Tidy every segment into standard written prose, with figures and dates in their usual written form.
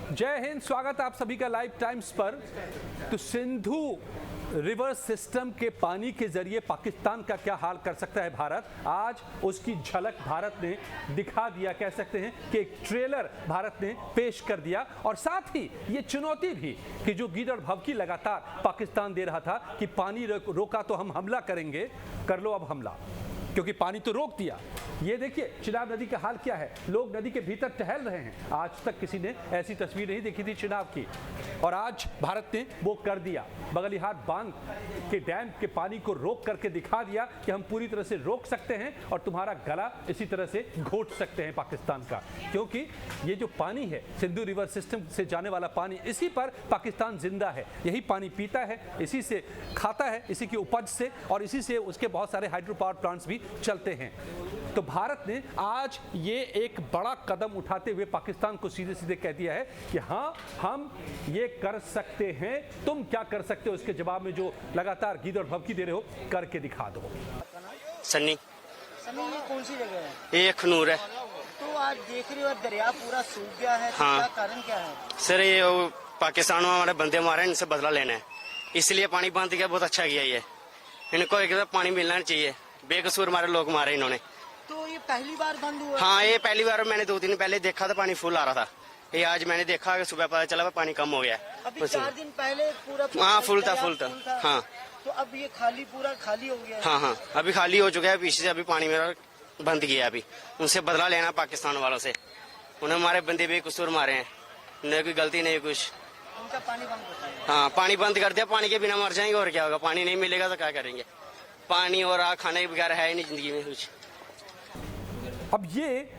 जय हिंद, स्वागत है आप सभी का लाइव टाइम्स पर। तो सिंधु रिवर सिस्टम के पानी के जरिए पाकिस्तान का क्या हाल कर सकता है भारत, आज उसकी झलक भारत ने दिखा दिया। कह सकते हैं कि एक ट्रेलर भारत ने पेश कर दिया और साथ ही ये चुनौती भी कि जो गीदड़ भभकी लगातार पाकिस्तान दे रहा था कि पानी रोका तो हम हमला करेंगे, कर लो अब हमला, क्योंकि पानी तो रोक दिया। ये देखिए चिनाब नदी का हाल क्या है, लोग नदी के भीतर टहल रहे हैं। आज तक किसी ने ऐसी तस्वीर नहीं देखी थी चिनाब की, और आज भारत ने वो कर दिया। बगलिहार बांध के डैम के पानी को रोक करके दिखा दिया कि हम पूरी तरह से रोक सकते हैं और तुम्हारा गला इसी तरह से घोट सकते हैं पाकिस्तान का, क्योंकि ये जो पानी है सिंधु रिवर सिस्टम से जाने वाला पानी, इसी पर पाकिस्तान जिंदा है। यही पानी पीता है, इसी से खाता है, इसी की उपज से, और इसी से उसके बहुत सारे हाइड्रो पावर प्लांट्स भी चलते हैं। तो भारत ने आज ये एक बड़ा कदम उठाते हुए पाकिस्तान को सीधे सीधे कह दिया है कि हाँ, हम ये कर सकते हैं, तुम क्या कर सकते हो। इसके जवाब में जो लगातार गीदड़ भभकी दे रहे हो, करके दिखा दो। सन्नी, ये कौन सी जगह है? ये खनूर है। तो आज देख रहे हो दरिया पूरा सूख गया है, तो हाँ। क्या कारण क्या है? सर ये पाकिस्तान में हमारे बंदे मारे, इनसे बदला लेना है, इसलिए पानी बंद किया। बहुत अच्छा किया ये, इनको एक पानी मिलना चाहिए। बेकसूर हमारे लोग मारे इन्होंने। तो ये पहली बार बंद हुआ? हाँ, ये पहली बार। मैंने 2 दिन पहले देखा था पानी फुल आ रहा था, ये आज मैंने देखा कि सुबह पता चला पानी कम हो गया। अभी 4 दिन पहले पूरा हाँ फुल था। हाँ तो अब ये पूरा खाली हो गया है? हाँ, अभी खाली हो चुका है। पीछे से अभी पानी मेरा बंद किया। अभी उनसे बदला लेना पाकिस्तान वालों से। उन्हें हमारे बंदे बेकसूर मारे हैं, उन्हें कोई गलती नहीं कुछ। उनका पानी बंद होता है? हाँ, पानी बंद कर दिया। पानी के बिना मर जाएंगे और क्या होगा। पानी नहीं मिलेगा तो क्या करेंगे। पानी और आग खाने के बगैर है ही नहीं जिंदगी में कुछ। अब ये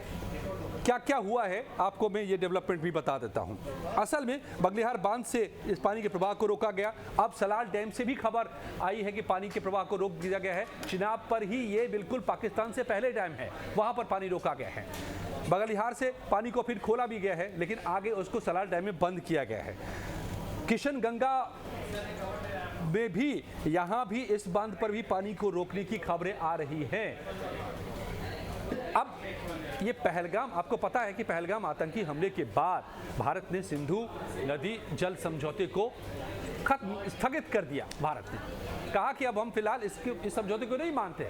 क्या क्या हुआ है आपको मैं ये डेवलपमेंट भी बता देता हूं। असल में बगलिहार बांध से इस पानी के प्रवाह को रोका गया। अब सलाल डैम से भी खबर आई है कि पानी के प्रवाह को रोक दिया गया है। चिनाब पर ही ये बिल्कुल पाकिस्तान से पहले डैम है, वहां पर पानी रोका गया है। बगलिहार से पानी को फिर खोला भी गया है, लेकिन आगे उसको सलाल डैम में बंद किया गया है। किशन गंगा में भी, यहां भी इस बांध पर भी पानी को रोकने की खबरें आ रही हैं। अब ये पहलगाम, आपको पता है कि पहलगाम आतंकी हमले के बाद भारत ने सिंधु नदी जल समझौते को खत्म स्थगित कर दिया। भारत ने कहा कि अब हम फिलहाल इस समझौते को नहीं मानते।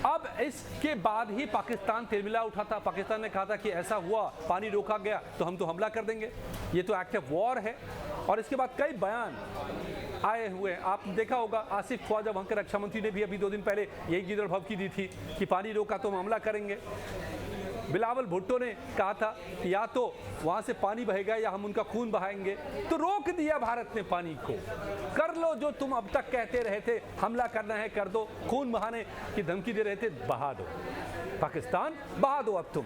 अब इसके बाद ही पाकिस्तान तिलमिला उठा था। पाकिस्तान ने कहा था कि ऐसा हुआ, पानी रोका गया तो हम तो हमला कर देंगे, ये तो एक्ट ऑफ वॉर है। और इसके बाद कई बयान आए हुए। आप देखा होगा आसिफ ख्वाजा वहां के रक्षा मंत्री ने भी अभी 2 दिन पहले यही गीदड़ भभकी दी थी कि पानी रोका तो हम हमला करेंगे। बिलावल भुट्टो ने कहा था कि या तो वहां से पानी बहेगा या हम उनका खून बहाएंगे। तो रोक दिया भारत ने पानी को। कर लो जो तुम अब तक कहते रहे थे, हमला करना है कर दो, खून बहाने की धमकी दे रहे थे, बहा दो पाकिस्तान, बहा दो अब तुम।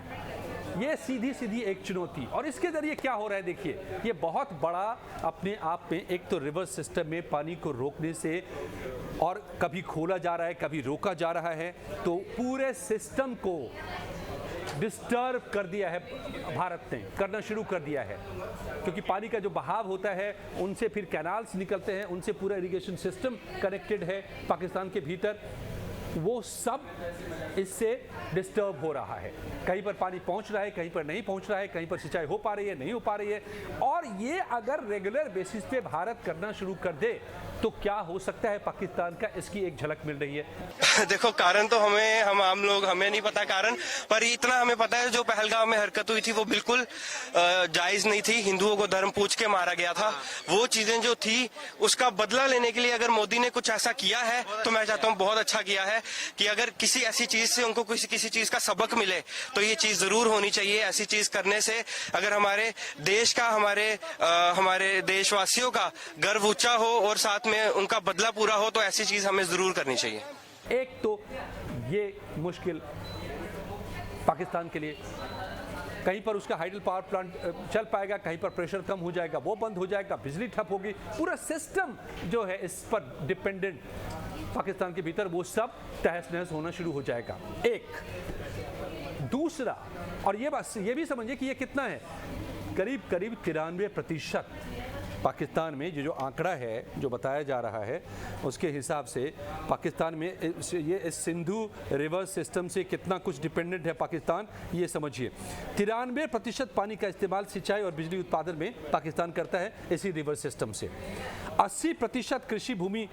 ये सीधी सीधी एक चुनौती। और इसके जरिए क्या हो रहा है देखिए, ये बहुत बड़ा अपने आप में, एक तो रिवर सिस्टम में पानी को रोकने से, और कभी खोला जा रहा है कभी रोका जा रहा है, तो पूरे सिस्टम को डिस्टर्ब कर दिया है भारत ने, करना शुरू कर दिया है। क्योंकि पानी का जो बहाव होता है, उनसे फिर कैनाल्स निकलते हैं, उनसे पूरा इरिगेशन सिस्टम कनेक्टेड है पाकिस्तान के भीतर, वो सब इससे डिस्टर्ब हो रहा है। कहीं पर पानी पहुंच रहा है, कहीं पर नहीं पहुंच रहा है, कहीं पर सिंचाई हो पा रही है, नहीं हो पा रही है। और ये अगर रेगुलर बेसिस पे भारत करना शुरू कर दे तो क्या हो सकता है पाकिस्तान का, इसकी एक झलक मिल रही है। देखो, कारण तो हम आम लोग हमें नहीं पता कारण, पर इतना हमें पता है जो पहलगाम में हरकत हुई थी वो बिल्कुल जायज नहीं थी। हिंदुओं को धर्म पूछ के मारा गया था। वो चीजें जो थी उसका बदला लेने के लिए अगर मोदी ने कुछ ऐसा किया है तो मैं चाहता हूँ बहुत अच्छा किया है कि अगर किसी ऐसी चीज से उनको किसी चीज का सबक मिले तो ये चीज जरूर होनी चाहिए। ऐसी चीज करने से अगर हमारे देश का, हमारे देशवासियों का गर्व ऊंचा हो और साथ में उनका बदला पूरा हो, तो ऐसी चीज हमें जरूर करनी चाहिए। एक तो ये मुश्किल पाकिस्तान के लिए, कहीं पर उसका हाइडल पावर प्लांट चल पाएगा, कहीं पर प्रेशर कम हो जाएगा, वो बंद हो जाएगा, बिजली ठप होगी, पूरा सिस्टम जो है इस पर डिपेंडेंट पाकिस्तान के भीतर, वो सब तहस नहस होना शुरू हो जाएगा। एक दूसरा, और ये बात ये भी समझिए कि ये कितना है, करीब करीब 93% पाकिस्तान में जो आंकड़ा है जो बताया जा रहा है उसके हिसाब से पाकिस्तान में ये इस सिंधु रिवर सिस्टम से कितना कुछ डिपेंडेंट है पाकिस्तान, ये समझिए। 93% पानी का इस्तेमाल सिंचाई और बिजली उत्पादन में पाकिस्तान करता है इसी रिवर सिस्टम से। 80% कृषि भूमि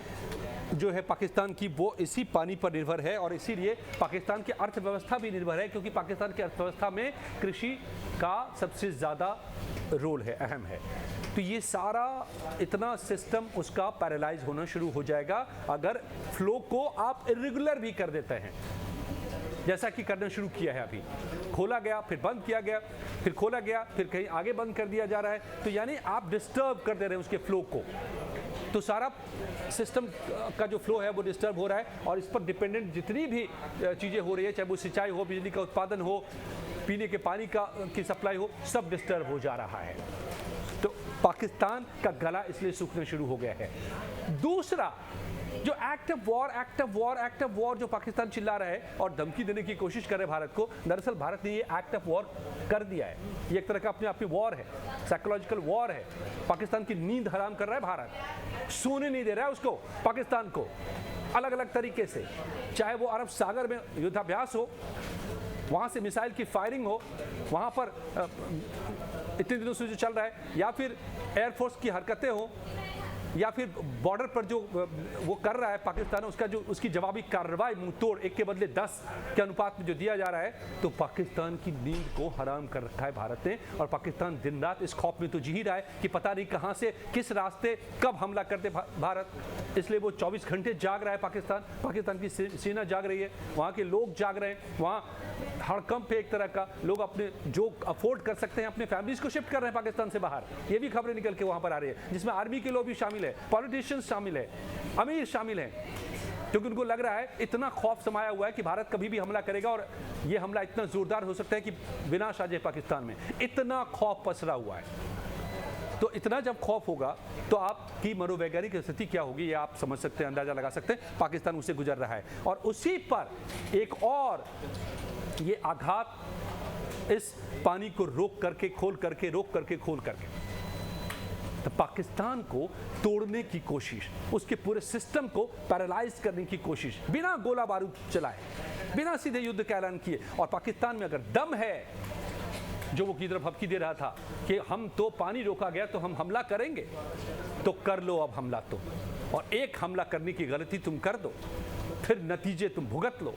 जो है पाकिस्तान की वो इसी पानी पर निर्भर है और इसीलिए पाकिस्तान की अर्थव्यवस्था भी निर्भर है, क्योंकि पाकिस्तान की अर्थव्यवस्था में कृषि का सबसे ज़्यादा रोल है, अहम है। तो ये सारा इतना सिस्टम उसका पैरालाइज होना शुरू हो जाएगा अगर फ्लो को आप इरेगुलर भी कर देते हैं, जैसा कि करना शुरू किया है। अभी खोला गया, फिर बंद किया गया, फिर खोला गया, फिर कहीं आगे बंद कर दिया जा रहा है, तो यानी आप डिस्टर्ब कर दे रहे हैं उसके फ्लो को। तो सारा सिस्टम का जो फ्लो है वो डिस्टर्ब हो रहा है और इस पर डिपेंडेंट जितनी भी चीज़ें हो रही है, चाहे वो सिंचाई हो, बिजली का उत्पादन हो, पीने के पानी की सप्लाई हो, सब डिस्टर्ब हो जा रहा है। तो पाकिस्तान का गला इसलिए सूखना शुरू हो गया है। दूसरा, जो एक्ट ऑफ वॉर जो पाकिस्तान चिल्ला रहा है और धमकी देने की कोशिश कर रहे हैं भारत को, दरअसल भारत ने ये एक्ट ऑफ वॉर कर दिया है। ये एक तरह का अपने आप में वॉर है, साइकोलॉजिकल वॉर है। पाकिस्तान की नींद हराम कर रहा है भारत, सोने नहीं दे रहा है उसको, पाकिस्तान को, अलग अलग तरीके से। चाहे वो अरब सागर में युद्धाभ्यास हो, वहाँ से मिसाइल की फायरिंग हो, वहाँ पर इतने दिनों से जो चल रहा है, या फिर एयरफोर्स की हरकतें हो, या फिर बॉर्डर पर जो वो कर रहा है पाकिस्तान, उसकी जवाबी कार्रवाई मुंह तोड़ 1 के बदले 10 के अनुपात में जो दिया जा रहा है, तो पाकिस्तान की नींद को हराम कर रखा है भारत ने। और पाकिस्तान दिन रात इस खौफ में तो जी ही रहा है कि पता नहीं कहाँ से, किस रास्ते, कब हमला कर दे भारत। इसलिए वो 24 घंटे जाग रहा है पाकिस्तान की सेना जाग रही है, वहाँ के लोग जाग रहे हैं, वहाँ हड़कंप पे एक तरह का लोग अपने जो अफोर्ड कर सकते हैं अपने फैमिलीज को शिफ्ट कर रहे हैं पाकिस्तान से बाहर। ये भी खबरें निकल के वहाँ पर आ रही है, जिसमें आर्मी के लोग भी शामिल है, पॉलिटिशियंस शामिल है, अमीर शामिल हैं, क्योंकि उनको लग रहा है, इतना खौफ समाया हुआ है कि भारत कभी भी हमला करेगा और ये हमला इतना जोरदार हो सकता है कि विनाश आ जाए पाकिस्तान में। इतना खौफ पसरा हुआ है। तो इतना जब खौफ होगा तो आपकी मनोवैज्ञानिक स्थिति क्या होगी, ये आप समझ सकते हैं, अंदाजा लगा सकते हैं। पाकिस्तान उससे गुजर रहा है और उसी पर एक और ये आघात, इस पानी को रोक करके खोल करके तो पाकिस्तान को तोड़ने की कोशिश, उसके पूरे सिस्टम को पैरालाइज करने की कोशिश, बिना गोला बारूद चलाए, बिना सीधे युद्ध का ऐलान किए। और पाकिस्तान में अगर दम है, जो वो किधर भपकी दे रहा था कि हम तो पानी रोका गया तो हम हमला करेंगे, तो कर लो अब हमला तुम, और एक हमला करने की गलती तुम कर दो, फिर नतीजे तुम भुगत लो,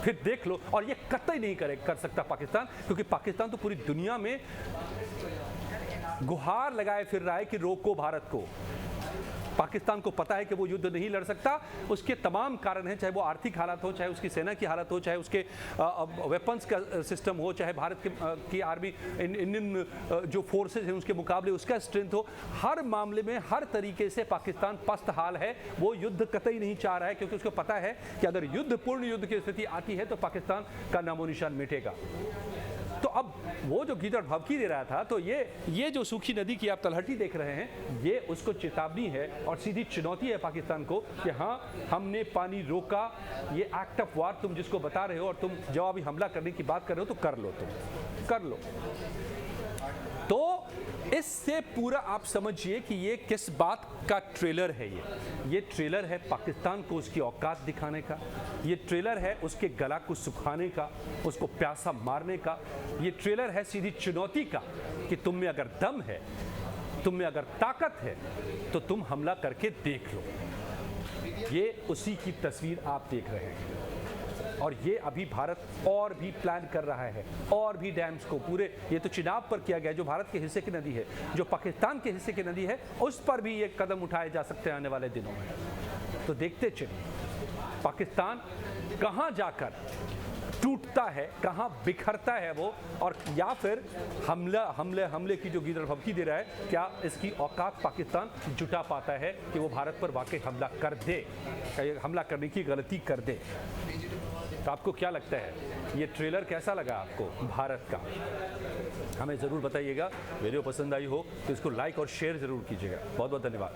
फिर देख लो। और ये कतई नहीं कर सकता पाकिस्तान, क्योंकि पाकिस्तान तो पूरी दुनिया में गुहार लगाए फिर रहा है कि रोको भारत को। पाकिस्तान को पता है कि वो युद्ध नहीं लड़ सकता, उसके तमाम कारण हैं, चाहे वो आर्थिक हालात हो, चाहे उसकी सेना की हालत हो, चाहे उसके वेपन्स का सिस्टम हो, चाहे भारत की आर्मी, इंडियन जो फोर्सेज हैं उसके मुकाबले उसका स्ट्रेंथ हो। हर मामले में हर तरीके से पाकिस्तान पस्त हाल है। वो युद्ध कतई नहीं चाह रहा है, क्योंकि उसको पता है कि अगर पूर्ण युद्ध की स्थिति आती है तो पाकिस्तान का नामो निशान मिटेगा। तो अब वो जो गीदड़ भभकी दे रहा था, तो ये जो सूखी नदी की आप तलहटी देख रहे हैं, ये उसको चेतावनी है और सीधी चुनौती है पाकिस्तान को कि हाँ, हमने पानी रोका। ये एक्ट ऑफ वार तुम जिसको बता रहे हो और तुम जवाबी हमला करने की बात कर रहे हो, तो कर लो, तुम कर लो। तो इससे पूरा आप समझिए कि ये किस बात का ट्रेलर है। ये ट्रेलर है पाकिस्तान को उसकी औकात दिखाने का, ये ट्रेलर है उसके गला को सुखाने का, उसको प्यासा मारने का। ये ट्रेलर है सीधी चुनौती का कि तुम में अगर दम है, तुम में अगर ताकत है, तो तुम हमला करके देख लो। ये उसी की तस्वीर आप देख रहे हैं। और ये अभी भारत और भी प्लान कर रहा है, और भी डैम्स को पूरे, ये तो चिनाब पर किया गया जो भारत के हिस्से की नदी है, जो पाकिस्तान के हिस्से की नदी है, उस पर भी ये कदम उठाए जा सकते हैं आने वाले दिनों में। तो देखते चलिए पाकिस्तान कहाँ जाकर टूटता है, कहाँ बिखरता है वो, और या फिर हमले की जो गीदड़ भभकी दे रहा है, क्या इसकी औकात पाकिस्तान जुटा पाता है कि वो भारत पर वाकई हमला कर दे, हमला करने की गलती कर दे। तो आपको क्या लगता है, ये ट्रेलर कैसा लगा आपको भारत का? हमें ज़रूर बताइएगा। वीडियो पसंद आई हो तो इसको लाइक और शेयर ज़रूर कीजिएगा। बहुत बहुत धन्यवाद।